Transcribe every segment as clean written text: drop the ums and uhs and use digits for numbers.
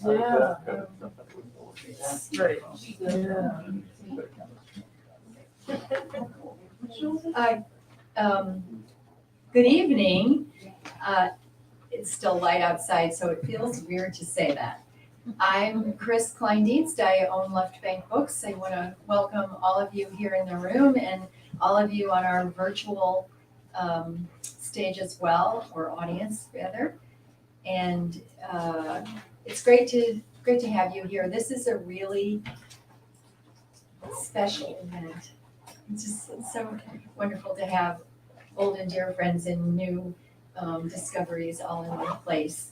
Yeah. Right. Yeah. Good evening. It's still light outside, so it feels weird to say that. I'm Chris Kleindienst. I own Left Bank Books. I want to welcome all of you here in the room and all of you on our virtual stage as well, or audience rather. And it's great to have you here. This is a really special event. It's just so wonderful to have old and dear friends and new discoveries all in one place.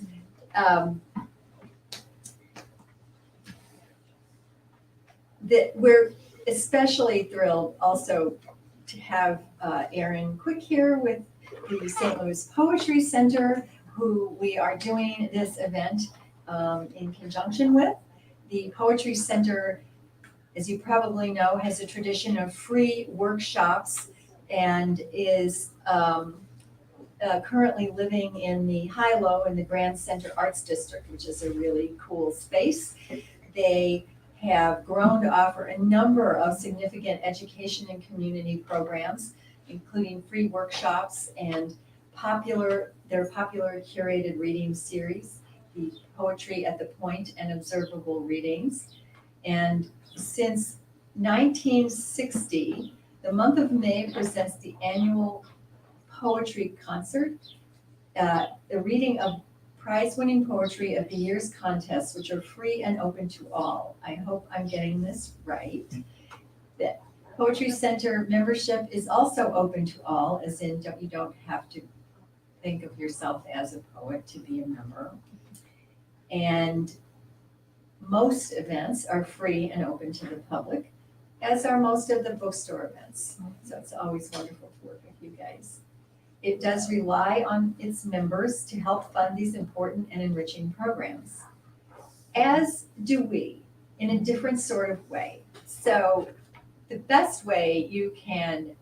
We're especially thrilled also to have Erin Quick here with the St. Louis Poetry Center, who we are doing this event in conjunction with. The Poetry Center, as you probably know, has a tradition of free workshops and is currently living in the High-Low in the Grand Center Arts District, which is a really cool space. They have grown to offer a number of significant education and community programs, including free workshops and their popular curated reading series, the Poetry at the Point and Observable Readings. And since 1960, the month of May presents the annual poetry concert, the reading of prize-winning poetry of the year's contests, which are free and open to all. I hope I'm getting this right. The Poetry Center membership is also open to all, as in you don't have to think of yourself as a poet to be a member. And most events are free and open to the public, as are most of the bookstore events. So it's always wonderful to work with you guys. It does rely on its members to help fund these important and enriching programs, as do we, in a different sort of way. So the best way you can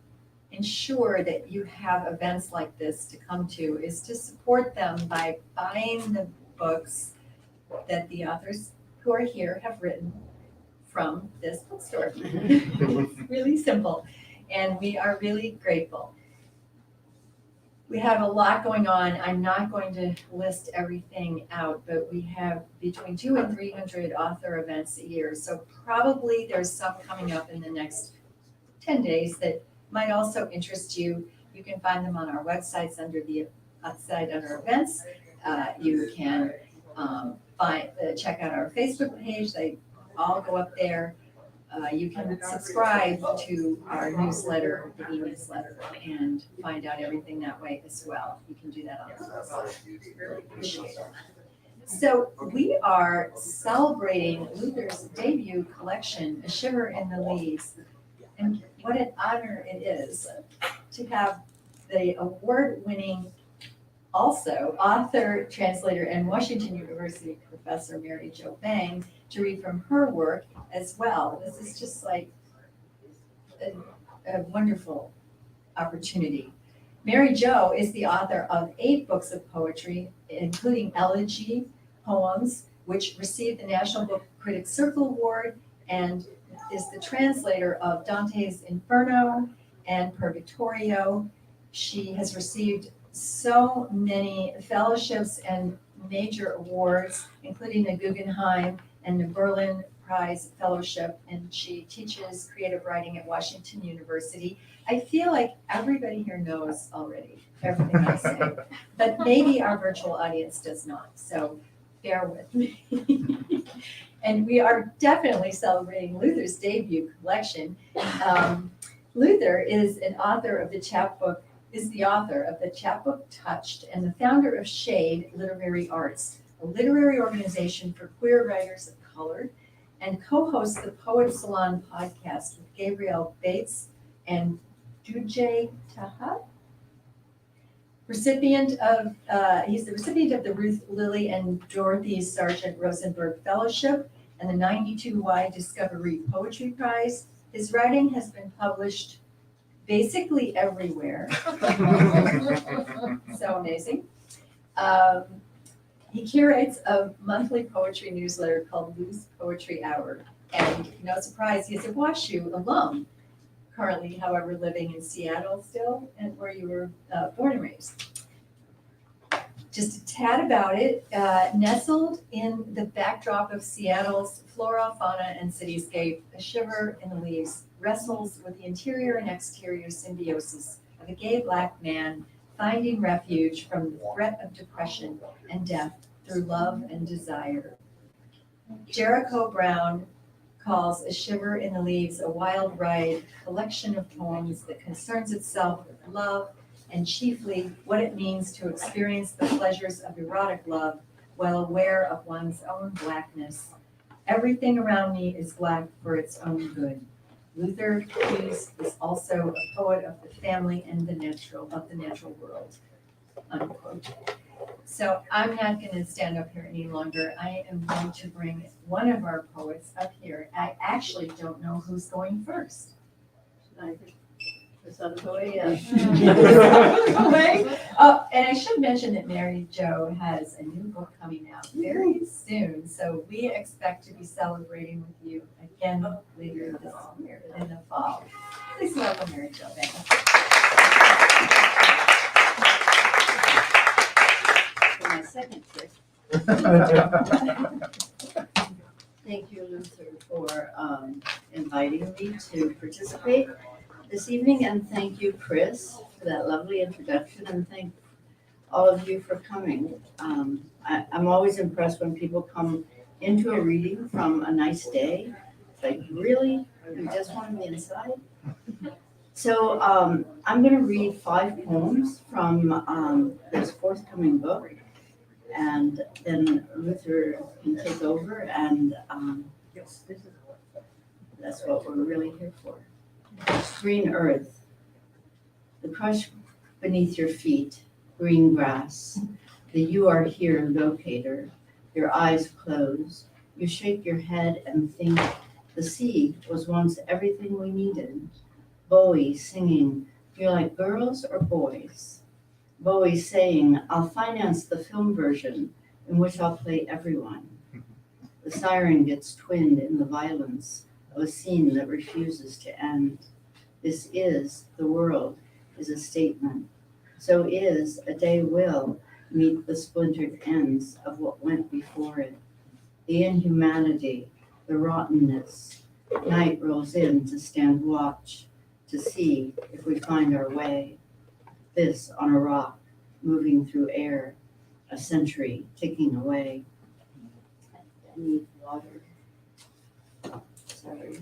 ensure that you have events like this to come to is to support them by buying the books that the authors who are here have written from this bookstore. It's really simple, and we are really grateful. We have a lot going on. I'm not going to list everything out, but we have between 200 and 300 author events a year. So probably there's some coming up in the next 10 days that might also interest you. You can find them on our websites under events. You can check out our Facebook page. They all go up there. You can subscribe to our newsletter, the e-newsletter, and find out everything that way as well. You can do that on our website. Really appreciate it. So we are celebrating Luther's debut collection, A Shiver in the Leaves. And what an honor it is to have the award-winning also author, translator, and Washington University professor Mary Jo Bang to read from her work as well. This is just like a wonderful opportunity. Mary Jo is the author of 8 books of poetry, including elegy poems, which received the National Book Critics Circle Award, and is the translator of Dante's Inferno and Purgatorio. She has received so many fellowships and major awards, including the Guggenheim and the Berlin Prize Fellowship, and she teaches creative writing at Washington University. I feel like everybody here knows already everything I say, but maybe our virtual audience does not, so bear with me. And we are definitely celebrating Luther's debut collection. Luther is the author of the chapbook Touched, and the founder of Shade Literary Arts, a literary organization for queer writers of color, and co-hosts the Poet Salon podcast with Gabrielle Bates and Dujay Taha. He's the recipient of the Ruth Lilly and Dorothy Sargent Rosenberg Fellowship and the 92Y Discovery Poetry Prize. His writing has been published basically everywhere. So amazing. He curates a monthly poetry newsletter called Loose Poetry Hour. And no surprise, he's a WashU alum, currently, however, living in Seattle still, and where you were born and raised. Just a tad about it, nestled in the backdrop of Seattle's flora, fauna, and cityscape, A Shiver in the Leaves wrestles with the interior and exterior symbiosis of a gay Black man finding refuge from the threat of depression and death through love and desire. Jericho Brown calls A Shiver in the Leaves a wild ride collection of poems that concerns itself with love and chiefly what it means to experience the pleasures of erotic love while aware of one's own Blackness. Everything around me is Black for its own good. Luther Hughes is also a poet of the family and the natural world, unquote. So I'm not going to stand up here any longer. I am going to bring one of our poets up here. I actually don't know who's going first. And I should mention that Mary Jo has a new book coming out very soon. So we expect to be celebrating with you again later this year in the fall. Please welcome Mary Jo back. For my second trip. Thank you, Luther, for inviting me to participate this evening, and thank you, Chris, for that lovely introduction, and thank all of you for coming. I'm always impressed when people come into a reading from a nice day. It's like, really? You just want to be inside? So I'm going to read 5 poems from this forthcoming book, and then Luther can take over, and that's what we're really here for. Green earth, the crush beneath your feet, green grass, the you are here locator, your eyes close, you shake your head and think the sea was once everything we needed. Bowie singing, you're like girls or boys? Bowie saying, I'll finance the film version in which I'll play everyone. The siren gets twinned in the violence of a scene that refuses to end. This is, the world, is a statement. So is, a day will meet the splintered ends of what went before it. The inhumanity, the rottenness. Night rolls in to stand watch, to see if we find our way. This on a rock, moving through air, a century ticking away. I need water. Sorry.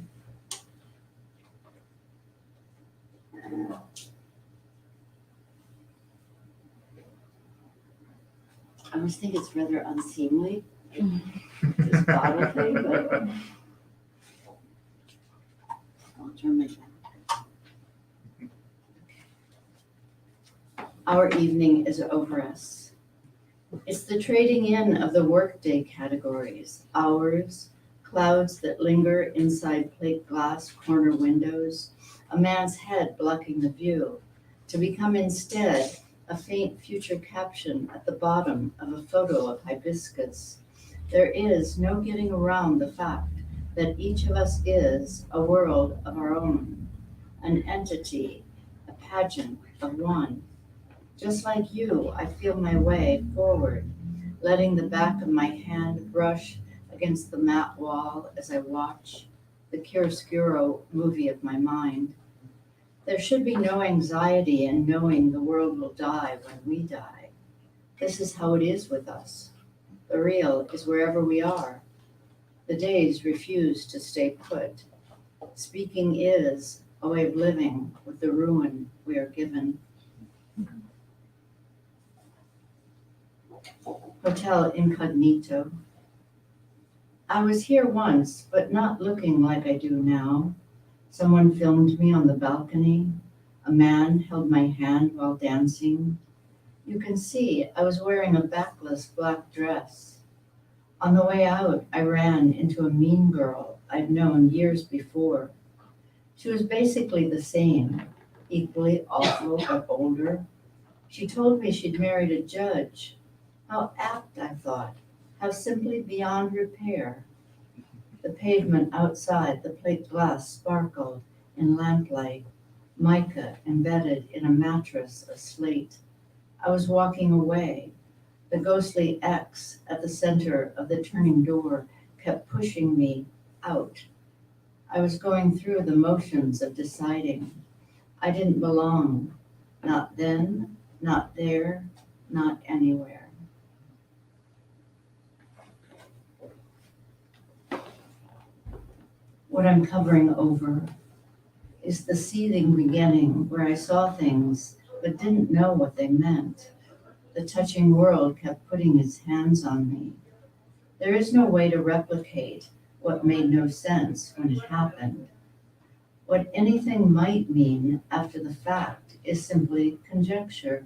I always think it's rather unseemly, this bottle thing, but I'll turn my back. Our evening is over us. It's the trading in of the workday categories, hours, clouds that linger inside plate glass corner windows, a man's head blocking the view, to become instead a faint future caption at the bottom of a photo of hibiscus. There is no getting around the fact that each of us is a world of our own, an entity, a pageant of one. Just like you, I feel my way forward, letting the back of my hand brush against the matte wall as I watch the chiaroscuro movie of my mind. There should be no anxiety in knowing the world will die when we die. This is how it is with us. The real is wherever we are. The days refuse to stay put. Speaking is a way of living with the ruin we are given. Hotel Incognito. I was here once, but not looking like I do now. Someone filmed me on the balcony. A man held my hand while dancing. You can see I was wearing a backless black dress. On the way out, I ran into a mean girl I'd known years before. She was basically the same, equally awful but older. She told me she'd married a judge. How apt, I thought. thought, how simply beyond repair. The pavement outside, the plate glass sparkled in lamplight, mica embedded in a mattress of slate. I was walking away. The ghostly X at the center of the turning door kept pushing me out. I was going through the motions of deciding. I didn't belong. Not then, not there, not anywhere. What I'm covering over is the seething beginning where I saw things but didn't know what they meant. The touching world kept putting its hands on me. There is no way to replicate what made no sense when it happened. What anything might mean after the fact is simply conjecture.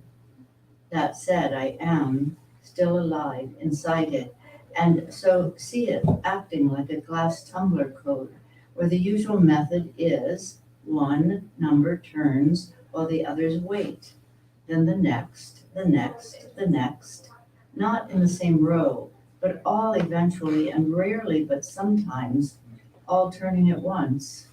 That said, I am still alive inside it, and so see it acting like a glass tumbler code, where the usual method is one number turns while the others wait, then the next, the next, the next, not in the same row, but all eventually and rarely, but sometimes, all turning at once.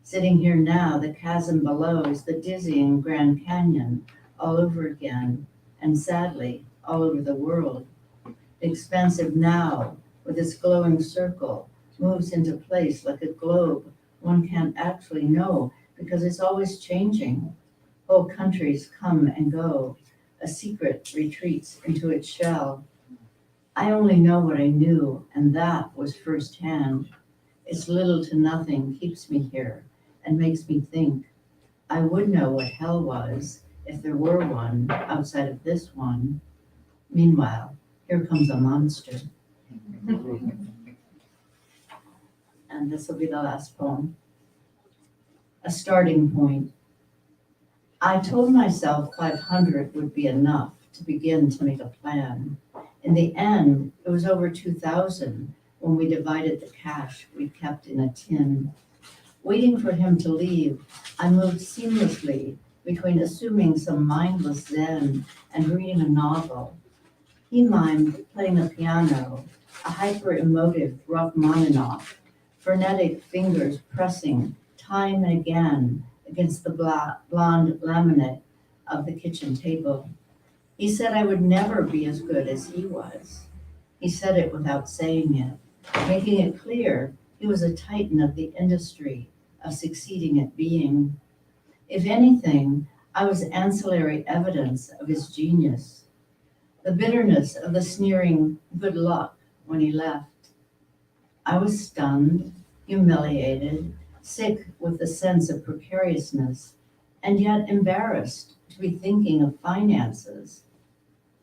Sitting here now, the chasm below is the dizzying Grand Canyon all over again, and sadly, all over the world. The expansive now, with its glowing circle, moves into place like a globe one can't actually know because it's always changing. Whole countries come and go. A secret retreats into its shell. I only know what I knew, and that was firsthand. It's little to nothing keeps me here and makes me think. I would know what hell was if there were one outside of this one. Meanwhile, here comes a monster. And this will be the last poem. A starting point. I told myself 500 would be enough to begin to make a plan. In the end, it was over 2,000 when we divided the cash we kept in a tin. Waiting for him to leave, I moved seamlessly between assuming some mindless zen and reading a novel. He mimed playing a piano, a hyper-emotive Rachmaninoff, frenetic fingers pressing time and again against the blonde laminate of the kitchen table. He said I would never be as good as he was. He said it without saying it, making it clear he was a titan of the industry, of succeeding at being. If anything, I was ancillary evidence of his genius. The bitterness of the sneering good luck when he left. I was stunned, humiliated, sick with the sense of precariousness, and yet embarrassed to be thinking of finances.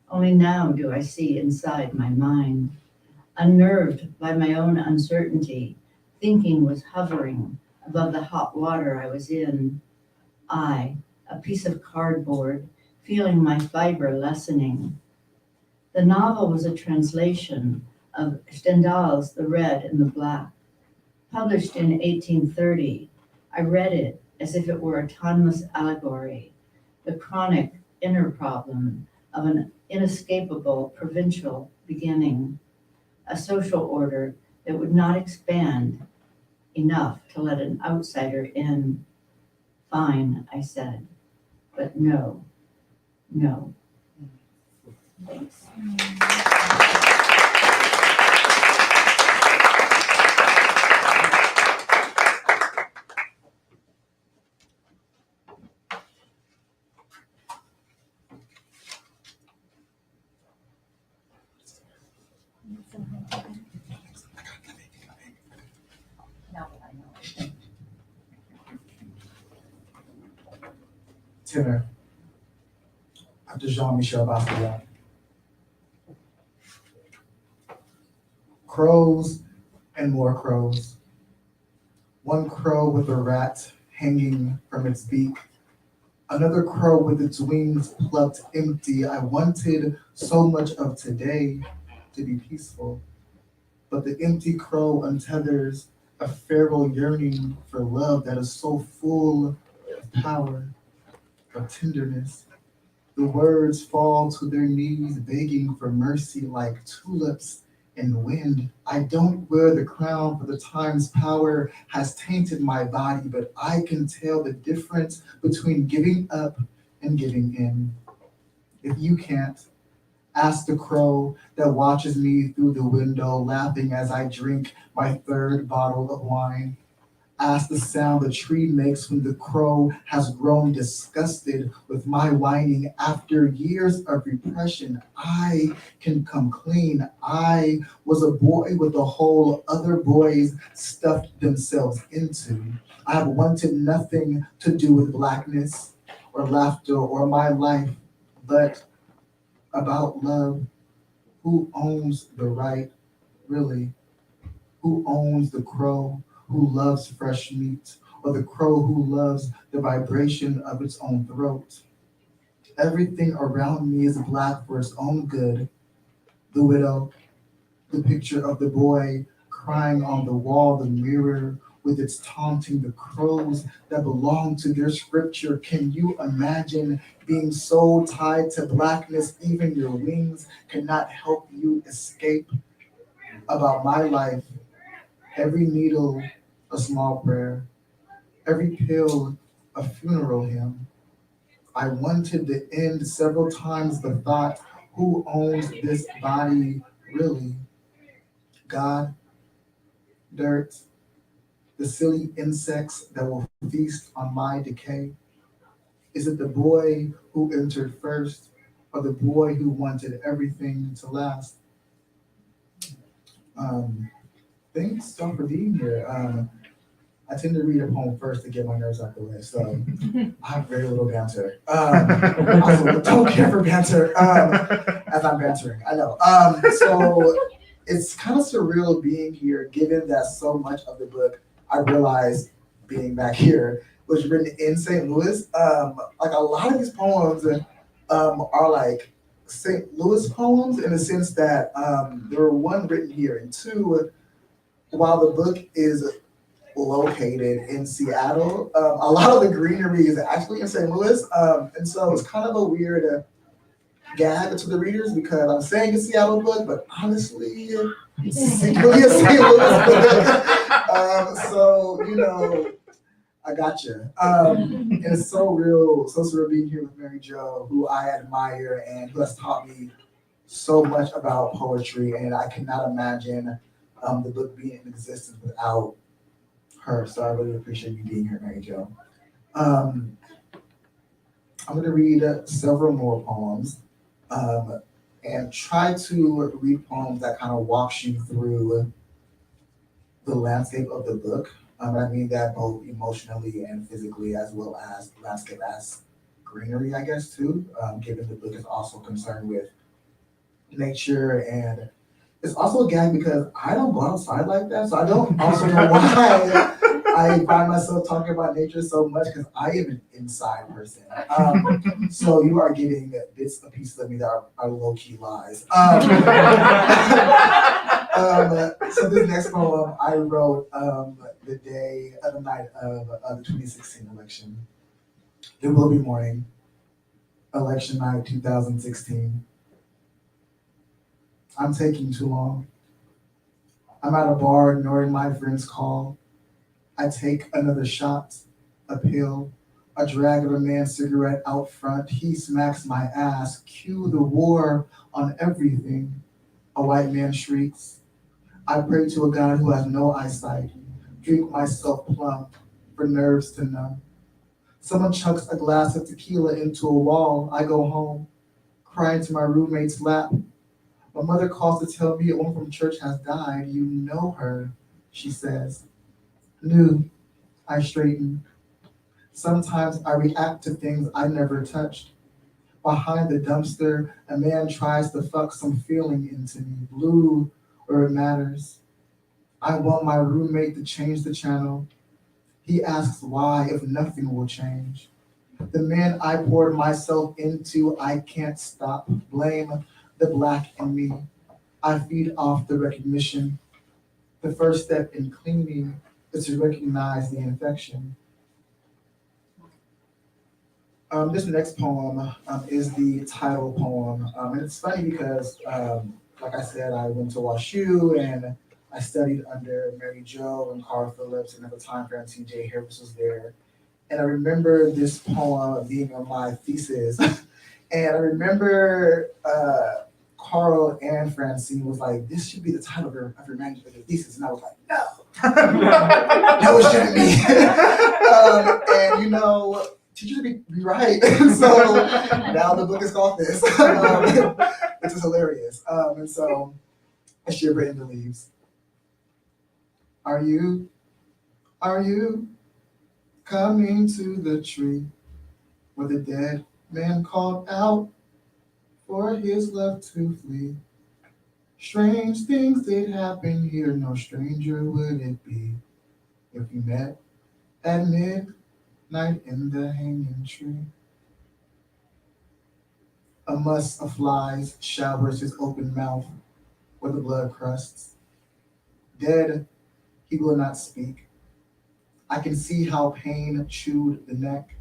Only now do I see inside my mind. Unnerved by my own uncertainty, thinking was hovering above the hot water I was in. I, a piece of cardboard, feeling my fiber lessening. The novel was a translation of Stendhal's The Red and the Black. Published in 1830, I read it as if it were a timeless allegory, the chronic inner problem of an inescapable provincial beginning, a social order that would not expand enough to let an outsider in. Fine, I said, but no, no. Thanks. Tenor, after Jean-Michel Basquiat. Crows and more crows. One crow with a rat hanging from its beak. Another crow with its wings plucked empty. I wanted so much of today to be peaceful, but the empty crow untethers a feral yearning for love that is so full of power, of tenderness. The words fall to their knees, begging for mercy like tulips in wind. I don't wear the crown, for the time's power has tainted my body, but I can tell the difference between giving up and giving in. If you can't, ask the crow that watches me through the window, laughing as I drink my third bottle of wine. Ask the sound the tree makes when the crow has grown disgusted with my whining. After years of repression, I can come clean. I was a boy with a hole other boys stuffed themselves into. I have wanted nothing to do with blackness or laughter or my life, but about love. Who owns the right, really? Who owns the crow who loves fresh meat, or the crow who loves the vibration of its own throat? Everything around me is black for its own good. The widow, the picture of the boy crying on the wall, the mirror with its taunting, the crows that belong to their scripture. Can you imagine being so tied to blackness, even your wings cannot help you escape? About my life, every needle a small prayer, every pill a funeral hymn. I wanted to end several times the thought, who owns this body really? God, dirt, the silly insects that will feast on my decay? Is it the boy who entered first, or the boy who wanted everything to last? Um, Thanks so for being here. I tend to read a poem first to get my nerves out the way, so I have very little banter. I also don't care for banter as I'm bantering. I know. So it's kind of surreal being here, given that so much of the book I realized being back here was written in St. Louis. Like a lot of these poems are like St. Louis poems in the sense that there were one written here, and two, while the book is located in Seattle, a lot of the greenery is actually in St. Louis, and so it's kind of a weird gag to the readers because I'm saying it's a Seattle book, but honestly, it's secretly a St. Louis book. So I gotcha. And it's so real, so surreal being here with Mary Jo, who I admire and who has taught me so much about poetry, and I cannot imagine the book being in existence without her. So I really appreciate you being here, Mary Jo. I'm going to read several more poems and try to read poems that kind of walks you through the landscape of the book. I mean that both emotionally and physically, as well as landscape as greenery, I guess, too, given the book is also concerned with nature. And it's also a gag because I don't go outside like that, so I don't also know why I find myself talking about nature so much because I am an inside person. So you are getting bits and pieces of me that are low-key lies. So this next poem I wrote the day of the night of the 2016 election. It will be morning, election night 2016. I'm taking too long. I'm at a bar ignoring my friend's call. I take another shot, a pill, a drag of a man's cigarette out front. He smacks my ass. Cue the war on everything. A white man shrieks. I pray to a God who has no eyesight. Drink myself plump for nerves to numb. Someone chucks a glass of tequila into a wall. I go home, crying to my roommate's lap. My mother calls to tell me a woman from church has died. You know her, she says. Knew. I straighten. Sometimes I react to things I never touched. Behind the dumpster, a man tries to fuck some feeling into me, blue where it matters. I want my roommate to change the channel. He asks why if nothing will change. The man I poured myself into, I can't stop. Blame the black in me. I feed off the recognition. The first step in cleaning is to recognize the infection. This next poem is the title poem, and it's funny because, like I said, I went to WashU and I studied under Mary Jo and Carl Phillips, and at the time Francine J. Harris was there. And I remember this poem being on my thesis, and I remember Carl and Francine was like, "This should be the title of your manuscript, of your thesis," and I was like, "No, no, it shouldn't be." And teachers be right. So now the book is called this, which is hilarious. And so a shiver in the leaves. Are you coming to the tree where the dead man called out for his love to flee? Strange things did happen here, no stranger would it be if we met at midnight in the hanging tree. A muss of flies showers his open mouth where the blood crusts. Dead, he will not speak. I can see how pain chewed the neck.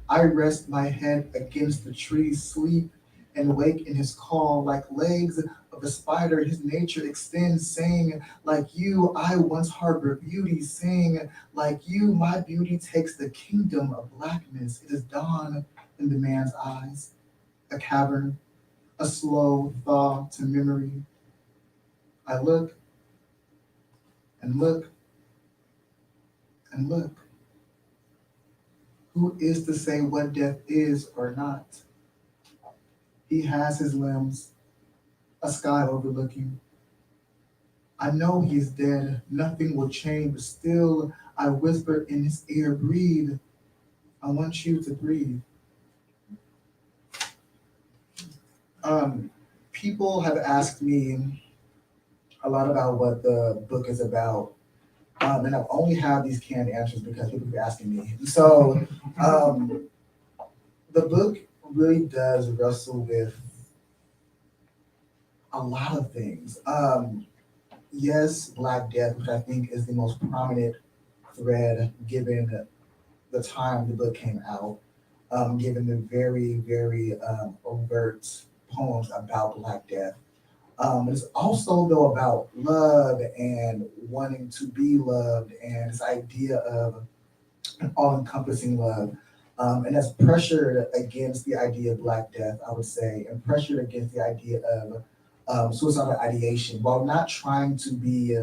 I rest my head against the tree, sleep and wake in his call, like legs of a spider, his nature extends, saying, like you, I once harbored beauty, saying, like you, my beauty takes the kingdom of blackness. It is dawn in the man's eyes, a cavern, a slow thaw to memory. I look and look and look. Who is to say what death is or not? He has his limbs, a sky overlooking. I know he's dead, nothing will change, but still I whisper in his ear, breathe. I want you to breathe. People have asked me a lot about what the book is about. And I've only had these canned answers because people keep asking me. So the book really does wrestle with a lot of things. Yes, Black Death, which I think is the most prominent thread given the time the book came out, given the very, very overt poems about Black Death. It's also though about love and wanting to be loved and this idea of an all-encompassing love. And that's pressured against the idea of Black Death, I would say, and pressured against the idea of suicidal ideation, while not trying to be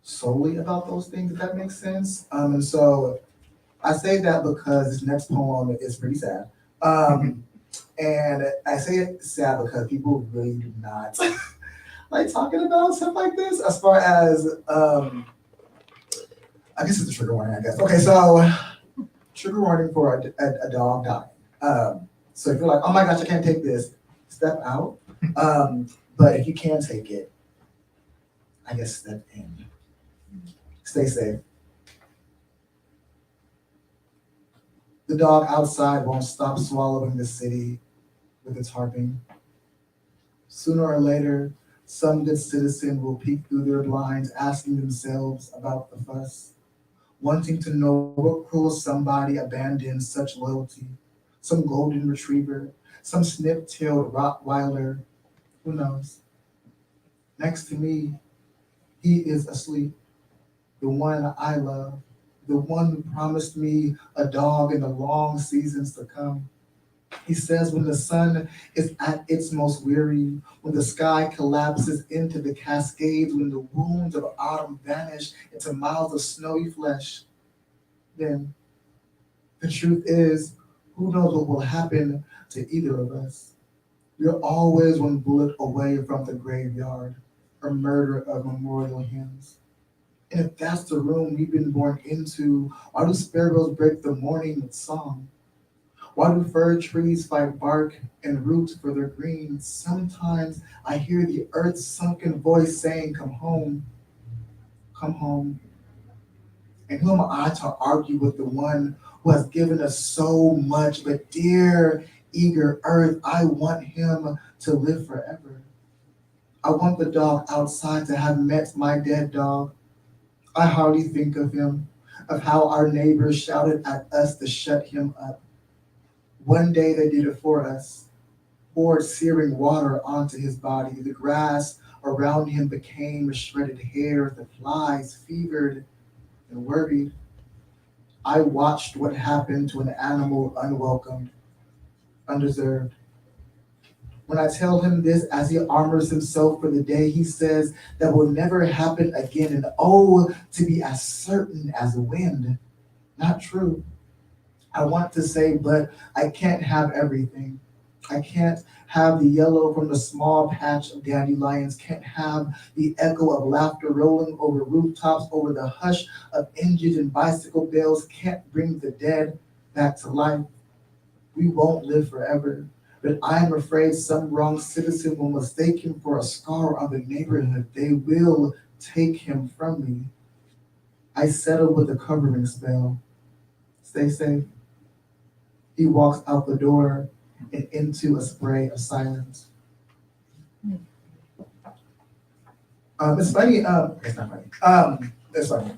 solely about those things, if that makes sense. And so I say that because this next poem is pretty sad. And I say it sad because people really do not like talking about stuff like this. As far as, I guess it's a trigger warning, I guess. Okay, so trigger warning for a dog dying. So if you're like, oh my gosh, I can't take this, step out. But if you can take it, I guess step in. Stay safe. The dog outside won't stop swallowing the city with its harping. Sooner or later, some good citizen will peek through their blinds, asking themselves about the fuss, wanting to know what cruel somebody abandoned such loyalty. Some golden retriever, some snip-tailed Rottweiler, who knows? Next to me, he is asleep, the one I love, the one who promised me a dog in the long seasons to come. He says when the sun is at its most weary, when the sky collapses into the cascades, when the wounds of autumn vanish into miles of snowy flesh, then the truth is, who knows what will happen to either of us? We're always one bullet away from the graveyard, a murder of memorial hymns. And if that's the room we've been born into, why do sparrows break the morning with song? Why do fir trees fight bark and roots for their green? Sometimes I hear the earth's sunken voice saying, come home, come home. And who am I to argue with the one who has given us so much? But dear, eager earth, I want him to live forever. I want the dog outside to have met my dead dog. I hardly think of him, of how our neighbors shouted at us to shut him up. One day they did it for us, poured searing water onto his body. The grass around him became shredded hair. The flies fevered and worried. I watched what happened to an animal unwelcomed, undeserved. When I tell him this as he armors himself for the day, he says that will never happen again. And oh, to be as certain as wind. Not true. I want to say, but I can't have everything. I can't have the yellow from the small patch of dandelions, can't have the echo of laughter rolling over rooftops, over the hush of engines and bicycle bells, can't bring the dead back to life. We won't live forever, but I am afraid some wrong citizen will mistake him for a scar on the neighborhood. They will take him from me. I settle with a covering spell. Stay safe. He walks out the door and into a spray of silence. It's funny. It's not funny. It's funny.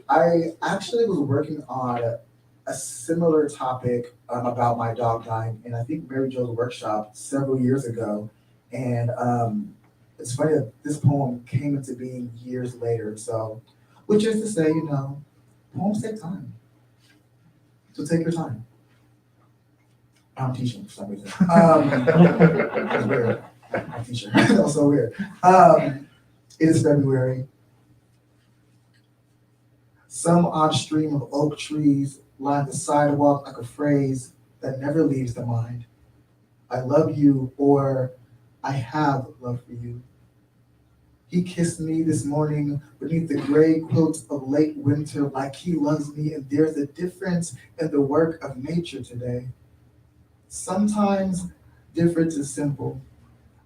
I actually was working on a similar topic about my dog dying, and I think Mary Jo's workshop several years ago. And it's funny that this poem came into being years later. So, which is to say, poems take time. So take your time. I'm teaching for some reason. That's weird. I'm teaching. That's so weird. It is February. Some odd stream of oak trees line the sidewalk like a phrase that never leaves the mind. I love you, or I have love for you. He kissed me this morning beneath the gray quilt of late winter like he loves me, and there's a difference in the work of nature today. Sometimes difference is simple,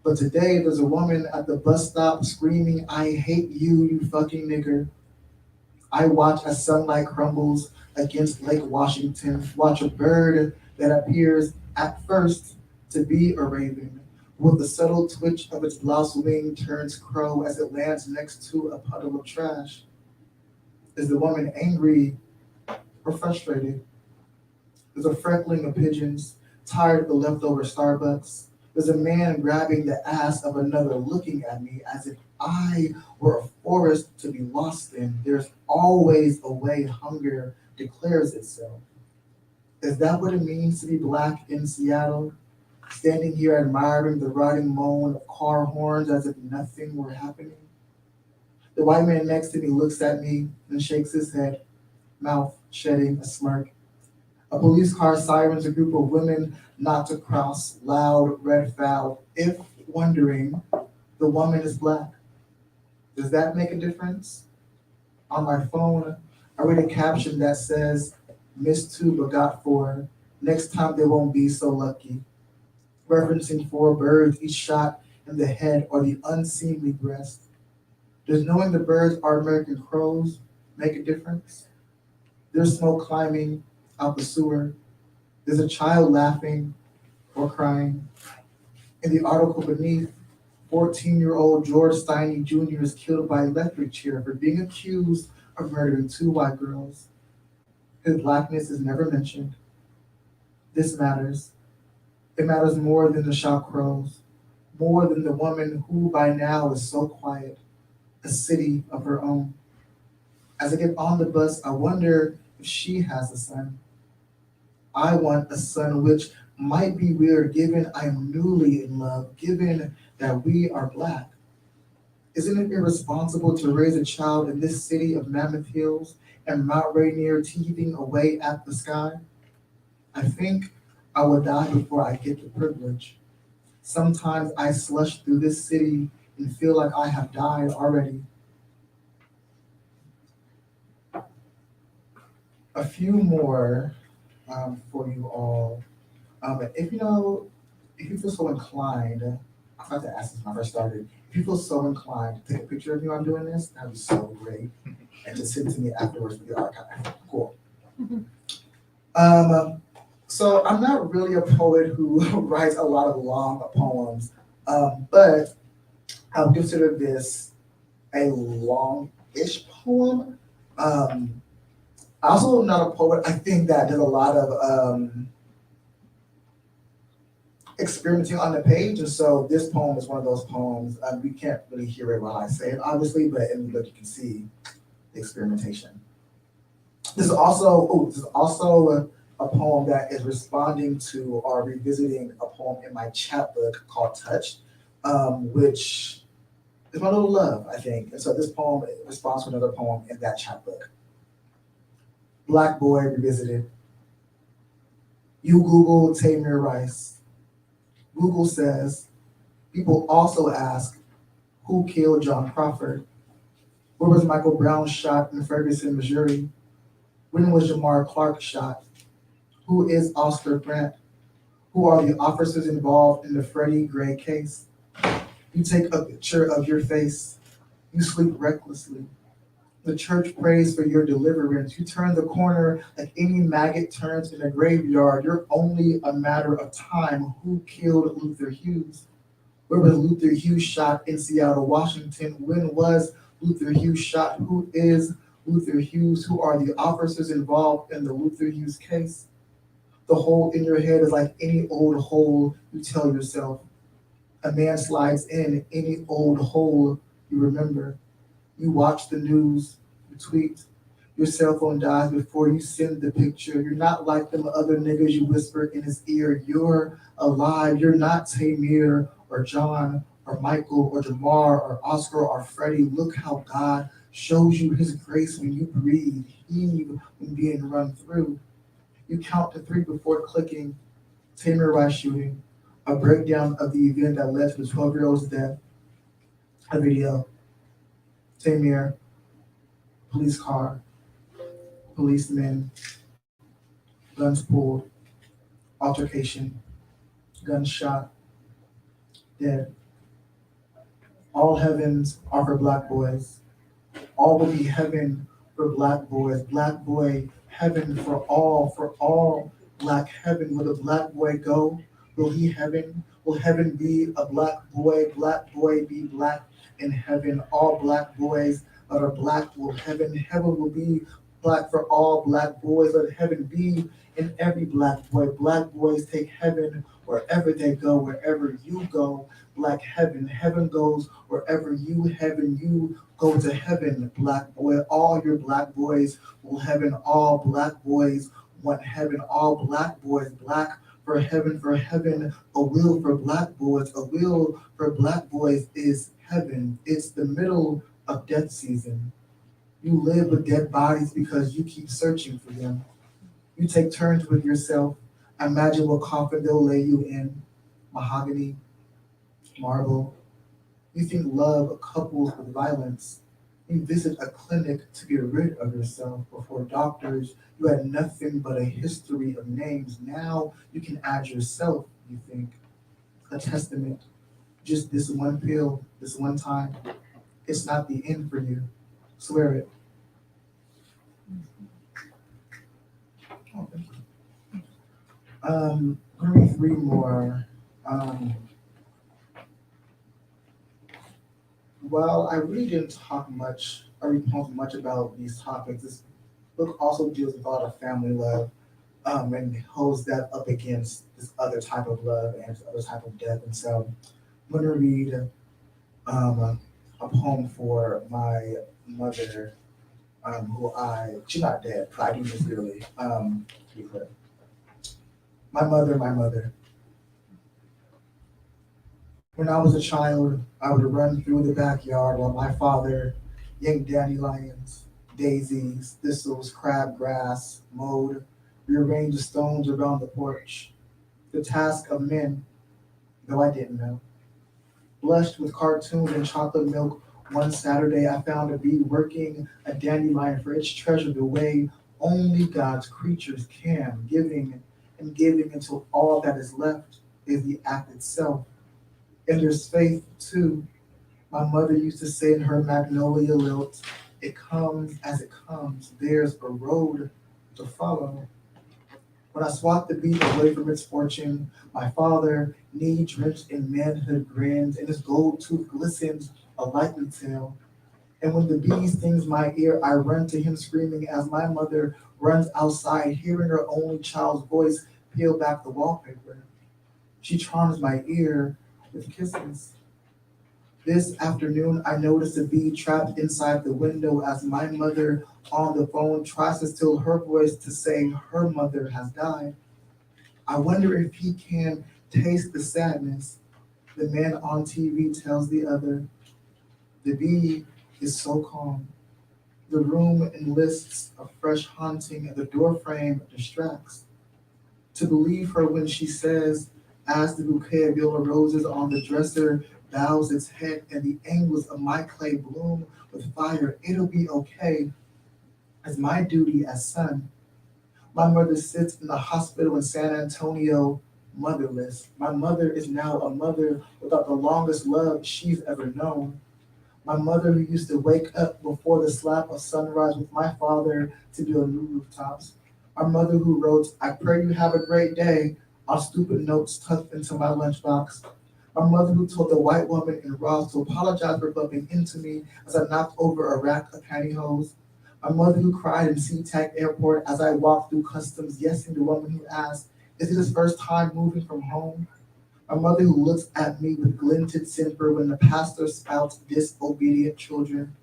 but today there's a woman at the bus stop screaming, I hate you, you fucking nigger. I watch as sunlight crumbles against Lake Washington, watch a bird that appears at first to be a raven, with the subtle twitch of its blouse wing turns crow as it lands next to a puddle of trash. Is the woman angry or frustrated? There's a freckling of pigeons, tired of the leftover Starbucks. There's a man grabbing the ass of another looking at me as if I were a forest to be lost in. There's always a way hunger declares itself. Is that what it means to be Black in Seattle? Standing here admiring the rotting moan of car horns as if nothing were happening? The white man next to me looks at me and shakes his head, mouth shedding a smirk. A police car sirens a group of women not to cross, loud, red foul. If wondering, the woman is Black. Does that make a difference? On my phone, I read a caption that says, missed two but got four. Next time they won't be so lucky. Referencing 4 birds, each shot in the head or the unseemly breast. Does knowing the birds are American crows make a difference? There's smoke climbing out the sewer. There's a child laughing or crying. In the article beneath, 14-year-old George Steiny Jr. is killed by electric chair for being accused of murdering 2 white girls. His Blackness is never mentioned. This matters. It matters more than the shot crows, more than the woman who by now is so quiet, a city of her own. As I get on the bus, I wonder if she has a son. I want a son, which might be weird given I'm newly in love, given that we are Black. Isn't it irresponsible to raise a child in this city of Mammoth Hills and Mount Rainier teething away at the sky? I think I will die before I get the privilege. Sometimes I slush through this city and feel like I have died already. A few more for you all. If you feel so inclined, I forgot to ask this when I first started. If you feel so inclined to take a picture of me while I'm doing this, that'd be so great. And to send it to me afterwards with the archive. Cool. So I'm not really a poet who writes a lot of long poems, but I'll consider this a long-ish poem. I also am not a poet, I think, that does a lot of experimenting on the page, and so this poem is one of those poems. We can't really hear it while I say it, obviously, but in the book you can see the experimentation. This is also a poem that is responding to or revisiting a poem in my chapbook called Touched, which is my little love, I think. And so this poem responds to another poem in that chapbook. Black Boy Revisited. You Google Tamir Rice. Google says, people also ask, who killed John Crawford? Where was Michael Brown shot in Ferguson, Missouri? When was Jamar Clark shot? Who is Oscar Grant? Who are the officers involved in the Freddie Gray case? You take a picture of your face. You sleep recklessly. The church prays for your deliverance. You turn the corner like any maggot turns in a graveyard. You're only a matter of time. Who killed Luther Hughes? Where was Luther Hughes shot in Seattle, Washington? When was Luther Hughes shot? Who is Luther Hughes? Who are the officers involved in the Luther Hughes case? The hole in your head is like any old hole you tell yourself. A man slides in any old hole you remember. You watch the news, you tweet. Your cell phone dies before you send the picture. You're not like them other niggas you whisper in his ear. You're alive. You're not Tamir or John or Michael or Jamar or Oscar or Freddie. Look how God shows you his grace when you breathe, heave when being run through. You count to 3 before clicking. Tamir Rice shooting, a breakdown of the event that led to the 12-year-old's death. A video. Tamir, police car, policemen, guns pulled, altercation, gunshot, dead. All heavens are for black boys. All will be heaven for black boys. Black boy, heaven for all black heaven. Will the black boy go? Will he heaven? Will heaven be a black boy? Black boy be black in heaven. All black boys that are black will heaven. Heaven will be black for all black boys. Let heaven be in every black boy. Black boys take heaven wherever they go, wherever you go. Black heaven. Heaven goes wherever you heaven. You go to heaven, black boy. All your black boys will heaven. All black boys want heaven. All black boys black for heaven, for heaven. A will for black boys. A will for black boys is heaven. It's the middle of death season. You live with dead bodies because you keep searching for them. You take turns with yourself. Imagine what coffin they'll lay you in. Mahogany, marble. You think love couples with violence. You visit a clinic to get rid of yourself. Before doctors, you had nothing but a history of names. Now you can add yourself, you think. A testament. Just this one pill, this one time. It's not the end for you. Swear it. Oh, thank you. I'm gonna read 3 more. Well, I really didn't talk much much about these topics. This book also deals with a lot of family love, and holds that up against this other type of love and this other type of death. And so I'm going to read a poem for my mother, she's not dead, but I do this dearly, to be clear. My mother. When I was a child, I would run through the backyard while my father yanked dandelions, daisies, thistles, crabgrass, mowed, rearranged the stones around the porch. The task of men, though I didn't know. Blushed with cartoons and chocolate milk, one Saturday I found a bee working a dandelion for its treasure the way only God's creatures can, giving and giving until all that is left is the act itself. And there's faith too. My mother used to say in her magnolia lilt, it comes as it comes, there's a road to follow. When I swapped the beat away from its fortune, my father, knee drenched in manhood, grins, and his gold tooth glistens a likely tale. And when the bee stings my ear, I run to him screaming as my mother runs outside, hearing her only child's voice peel back the wallpaper. She charms my ear with kisses. This afternoon, I noticed a bee trapped inside the window as my mother on the phone tries to still her voice to say her mother has died. I wonder if he can taste the sadness. The man on TV tells the other. The bee is so calm. The room enlists a fresh haunting and the doorframe distracts. To believe her when she says, as the bouquet of yellow roses on the dresser bows its head and the angles of my clay bloom with fire, it'll be okay, as my duty as son. My mother sits in the hospital in San Antonio, motherless. My mother is now a mother without the longest love she's ever known. My mother who used to wake up before the slap of sunrise with my father to build new rooftops. Our mother who wrote, I pray you have a great day, on stupid notes tucked into my lunchbox. Our mother who told the white woman in Ross to apologize for bumping into me as I knocked over a rack of pantyhose. My mother who cried in SeaTac Airport as I walked through customs, yesing the woman who asked, is it his first time moving from home? My mother who looks at me with glinted simper when the pastor spouts disobedient children.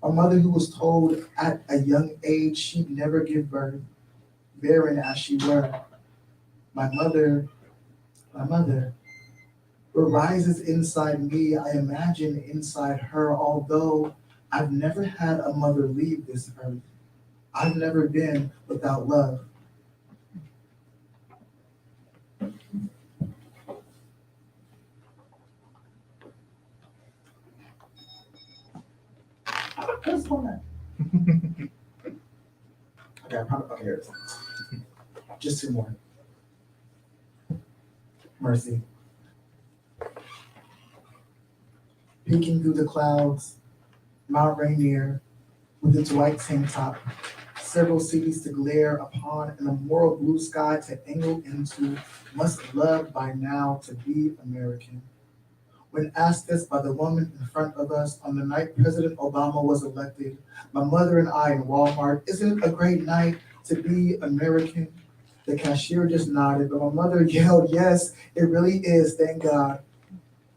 My mother who was told at a young age she'd never give birth, barren as she were. My mother, what rises inside me, I imagine inside her, although I've never had a mother leave this earth. I've never been without love. That's fine. Okay, here it is. Just two more. Mercy. Peeking through the clouds, Mount Rainier, with its white tank top, several cities to glare upon, and a moral blue sky to angle into, must love by now to be American. When asked this by the woman in front of us on the night President Obama was elected, my mother and I in Walmart, isn't it a great night to be American? The cashier just nodded, but my mother yelled, yes, it really is, thank God.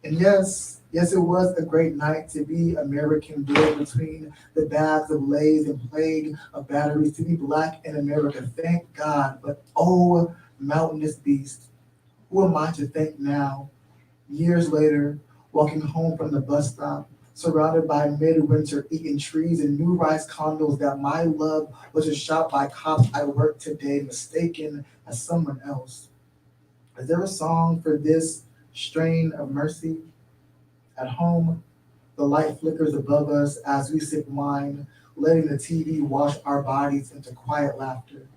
And yes, it was a great night to be American, there between the bags of Lay's and plague of batteries, to be black in America, thank God. But oh, mountainous beast, who am I to thank now? Years later, walking home from the bus stop, surrounded by midwinter eaten trees and new rice condos that my love was just shot by cops I worked today, mistaken as someone else. Is there a song for this strain of mercy? At home, the light flickers above us as we sip wine, letting the TV wash our bodies into quiet laughter.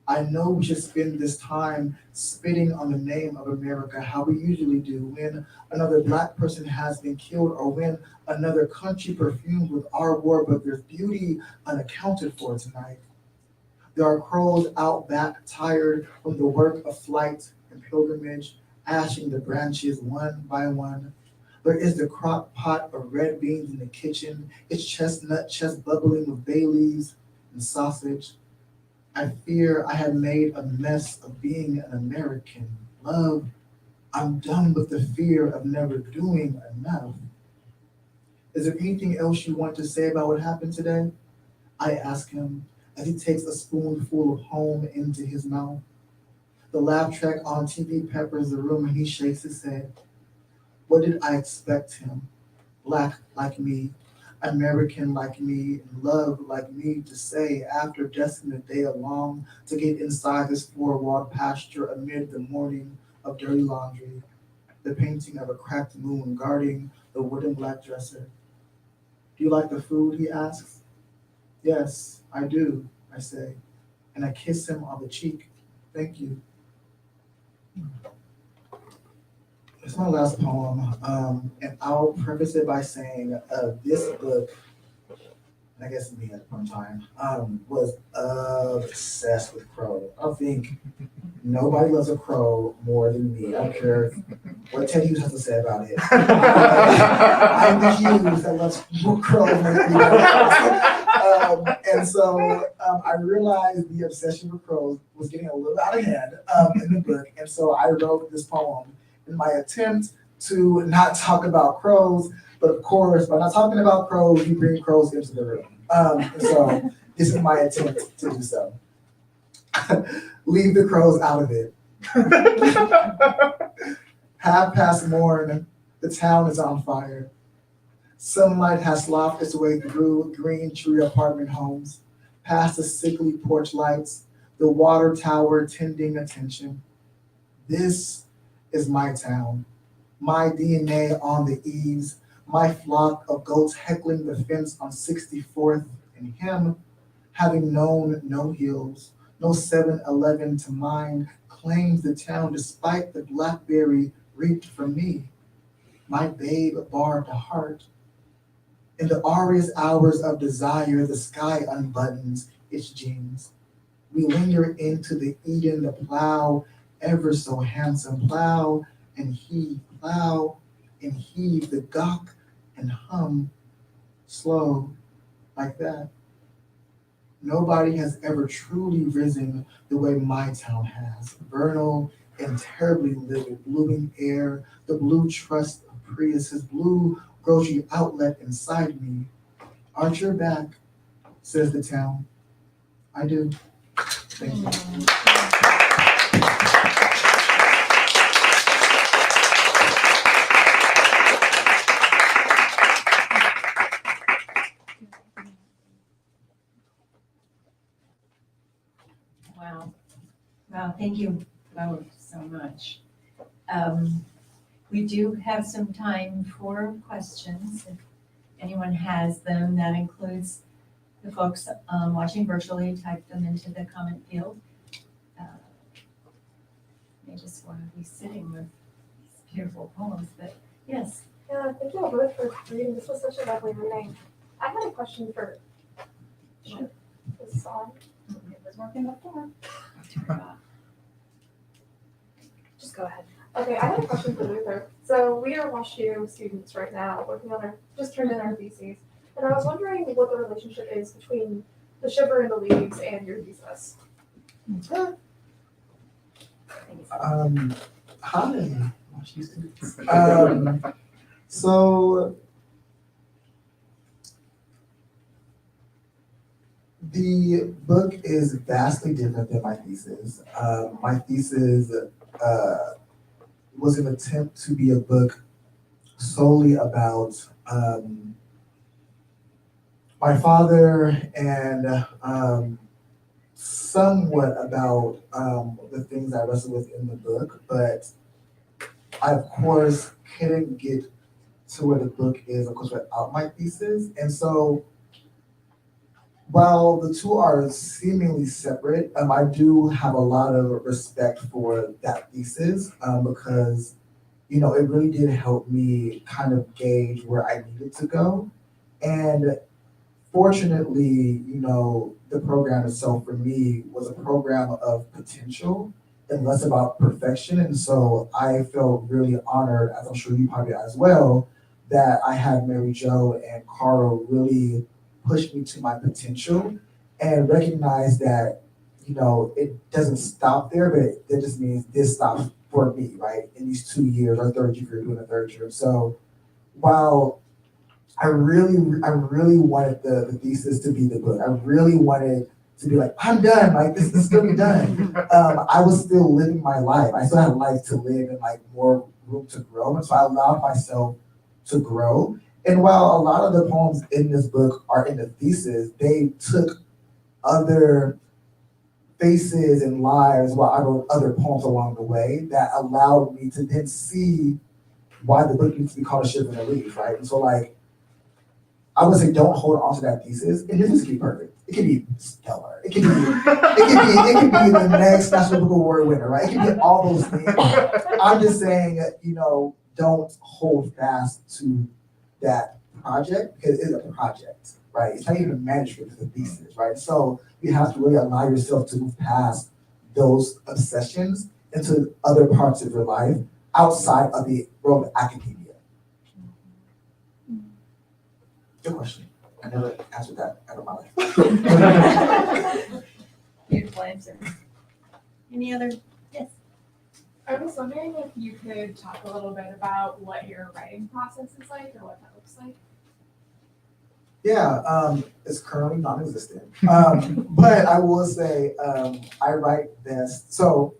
I know we should spend this time spitting on the name of America, how we usually do when another black person has been killed or when another country perfumed with our war, but there's beauty unaccounted for tonight. There are crows out back, tired from the work of flight and pilgrimage, ashing the branches one by one. There is the crock pot of red beans in the kitchen, its chestnut chest bubbling with bay leaves and sausage. I fear I have made a mess of being an American. Love, I'm done with the fear of never doing enough. Is there anything else you want to say about what happened today? I ask him as he takes a spoonful of home into his mouth. The laugh track on TV peppers the room and he shakes his head. What did I expect him? Black like me, American like me, and love like me to say after dusting the day along to get inside this four-walled pasture amid the morning of dirty laundry, the painting of a cracked moon guarding the wooden black dresser. Do you like the food, he asks. Yes, I do, I say, and I kiss him on the cheek. Thank you. It's my last poem, and I'll preface it by saying this book, and I guess me at one time, was obsessed with crow. I think nobody loves a crow more than me. I don't care what Ted Hughes has to say about it. I'm the Hughes that loves crows more than anybody else. And so I realized the obsession with crows was getting a little out of hand in the book. And so I wrote this poem in my attempt to not talk about crows. But of course, by not talking about crows, you bring crows into the room. And so this is my attempt to do so. Leave the crows out of it. morn, the town is on fire. Sunlight has sloughed its way through green tree apartment homes, past the sickly porch lights, the water tower tending attention. This is my town, my DNA on the eaves, my flock of goats heckling the fence on 64th, and him, having known no hills, no 7-Eleven to mind, claims the town despite the blackberry reaped from me. My babe barbed a heart. In the aureous hours of desire, the sky unbuttons its jeans. We linger into the Eden, the plow, ever so handsome plow, and heave, plow, and heave the gawk and hum, slow, like that. Nobody has ever truly risen the way my town has. Vernal and terribly livid, blooming air, the blue trust of Prius's blue grocery outlet inside me. Arch your back, says the town. I do. Thank you. Wow. Wow, thank you both so much. We do have some time for questions, if anyone has them. That includes the folks watching virtually, type them into the comment field. They just want to be sitting with these beautiful poems, but yes. Yeah, thank you all both for reading. This was such a lovely reading. I had a question for. Sure. This song. It was working before. Just go ahead. Okay, I had a question for Luther. So we are WashU students right now, working on just turned in our theses. And I was wondering what the relationship is between the Shiver and the Leaves and your thesis. Hi. So the book is vastly different than my thesis. My thesis was an attempt to be a book solely about my father and somewhat about the things I wrestled with in the book, but I of course couldn't get to where the book is, of course, without my thesis. And so while the two are seemingly separate, I do have a lot of respect for that thesis because, you know, it really did help me kind of gauge where I needed to go. And fortunately, you know, the program itself for me was a program of potential and less about perfection. And so I felt really honored, as I'm sure you probably as well, that I had Mary Jo and Carl really push me to my potential and recognize that, you know, it doesn't stop there, but that just means this stops for me, right? In these 2 years or third year, doing a third year. So while I really wanted the thesis to be the book, I really wanted to be like, I'm done, like this is gonna be done. I was still living my life. I still had life to live and like more room to grow. And so I allowed myself to grow. And while a lot of the poems in this book are in the thesis, they took other faces and lives while I wrote other poems along the way that allowed me to then see why the book needs to be called A Shiver and a Leaf, right? And so like, I would say don't hold on to that thesis. And this can be perfect. It can be stellar. It can be the next National Book Award winner, right? It can be all those things. I'm just saying, you know, don't hold fast to that project because it's a project, right? It's not even a manuscript, it's a thesis, right? So you have to really allow yourself to move past those obsessions into other parts of your life outside of the world of academia. Good question. I never answered that ever in my life. Beautiful answer. Any other? Yes. I was wondering if you could talk a little bit about what your writing process is like or what that looks like. Yeah, it's currently non-existent. But I will say, I write best. So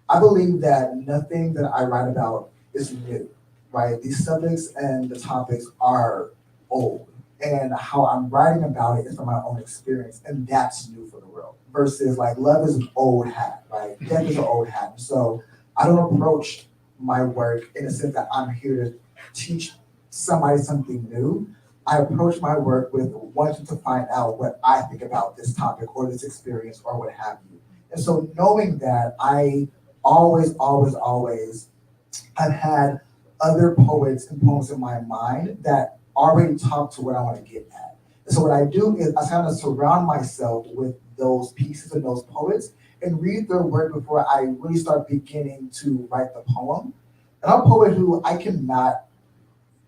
I believe that nothing that I write about is new, right? These subjects and the topics are old. And how I'm writing about it is from my own experience, and that's new for the world. Versus like love is an old hat, right? Death is an old hat. So I don't approach my work in a sense that I'm here to teach somebody something new. I approach my work with wanting to find out what I think about this topic or this experience or what have you. And so knowing that I always have had other poets and poems in my mind that already talk to what I want to get at. And so what I do is I kind of surround myself with those pieces and those poets and read their work before I really start beginning to write the poem. And I'm a poet who I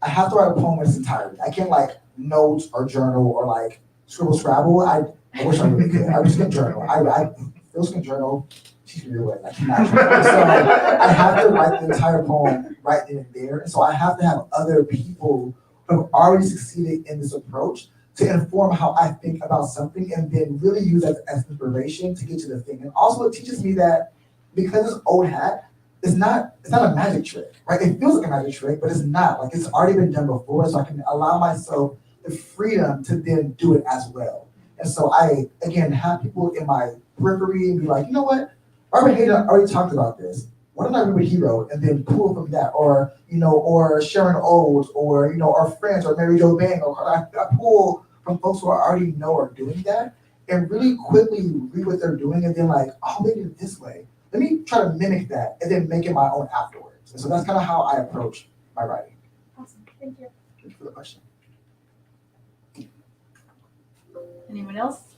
have to write a poem in its entirety. I can't like note or journal or like scribble scrabble. I wish I really could. I'm just gonna journal. I feels can journal. Teach me your way. I cannot journal. So I have to write the entire poem right then and there. And so I have to have other people who have already succeeded in this approach to inform how I think about something and then really use that as inspiration to get to the thing. And also it teaches me that because it's old hat, it's not a magic trick, right? It feels like a magic trick, but it's not. Like it's already been done before, so I can allow myself the freedom to then do it as well. And so I, again, have people in my periphery and be like, you know what? Robert Hayden already talked about this. Why don't I read what he wrote and then pull from that? Or, or Sharon Olds, or, our friends, or Mary Jo Bang, or I pull from folks who I already know are doing that and really quickly read what they're doing and then like, oh, they did it this way. Let me try to mimic that and then make it my own afterwards. And so that's kind of how I approach my writing. Awesome, thank you. Thank you for the question. Anyone else?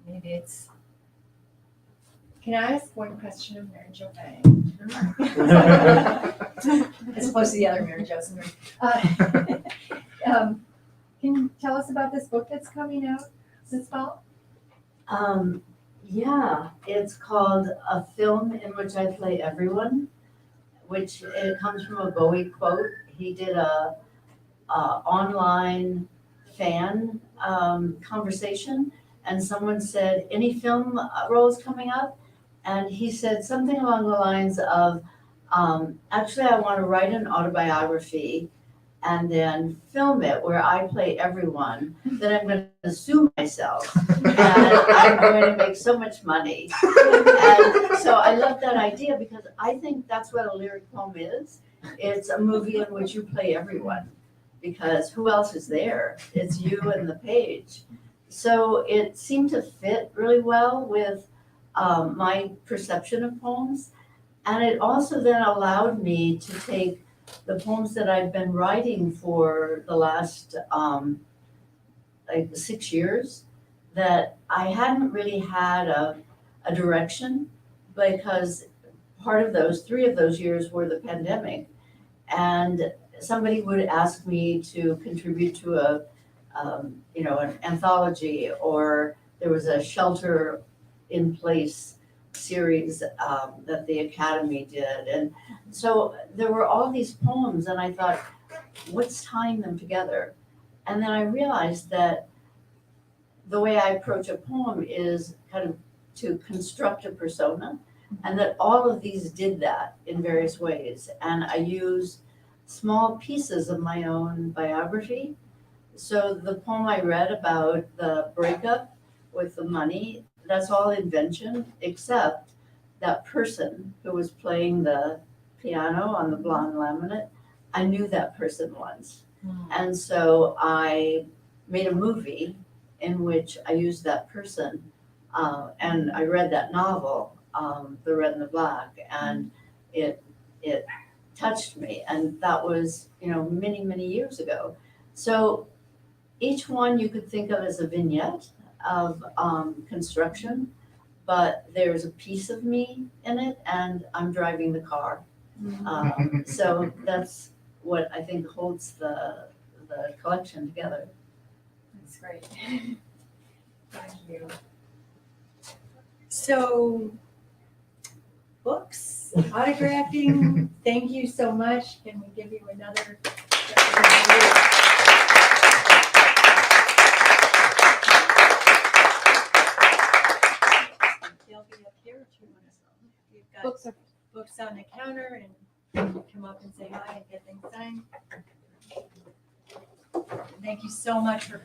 Maybe it's. Can I ask one question of Mary Jo Bang? As opposed to the other Mary Jo's. Can you tell us about this book that's coming out this fall? Yeah, it's called A Film in Which I Play Everyone, which it comes from a Bowie quote. He did a online fan conversation, and someone said, any film roles coming up? And he said something along the lines of, actually, I want to write an autobiography and then film it where I play everyone, then I'm going to sue myself and I'm going to make so much money. And so I love that idea because I think that's what a lyric poem is. It's a movie in which you play everyone because who else is there? It's you and the page. So it seemed to fit really well with my perception of poems. And it also then allowed me to take the poems that I've been writing for the last like 6 years that I hadn't really had a direction because part of those, 3 of those years were the pandemic. And somebody would ask me to contribute to an anthology, or there was a shelter in place series that the Academy did. And so there were all these poems and I thought, what's tying them together? And then I realized that the way I approach a poem is kind of to construct a persona, and that all of these did that in various ways. And I use small pieces of my own biography. So the poem I read about the breakup with the money, that's all invention, except that person who was playing the piano on the blonde laminate, I knew that person once. And so I made a movie in which I used that person, and I read that novel, The Red and the Black, and it touched me, and that was many, many years ago. So each one you could think of as a vignette of construction, but there's a piece of me in it, and I'm driving the car. So that's what I think holds the collection together. That's great. Thank you. So, books, autographing, thank you so much. Can we give you another? They'll be up here if you want to. You've got books on the counter and come up and say hi and get things signed. Thank you so much for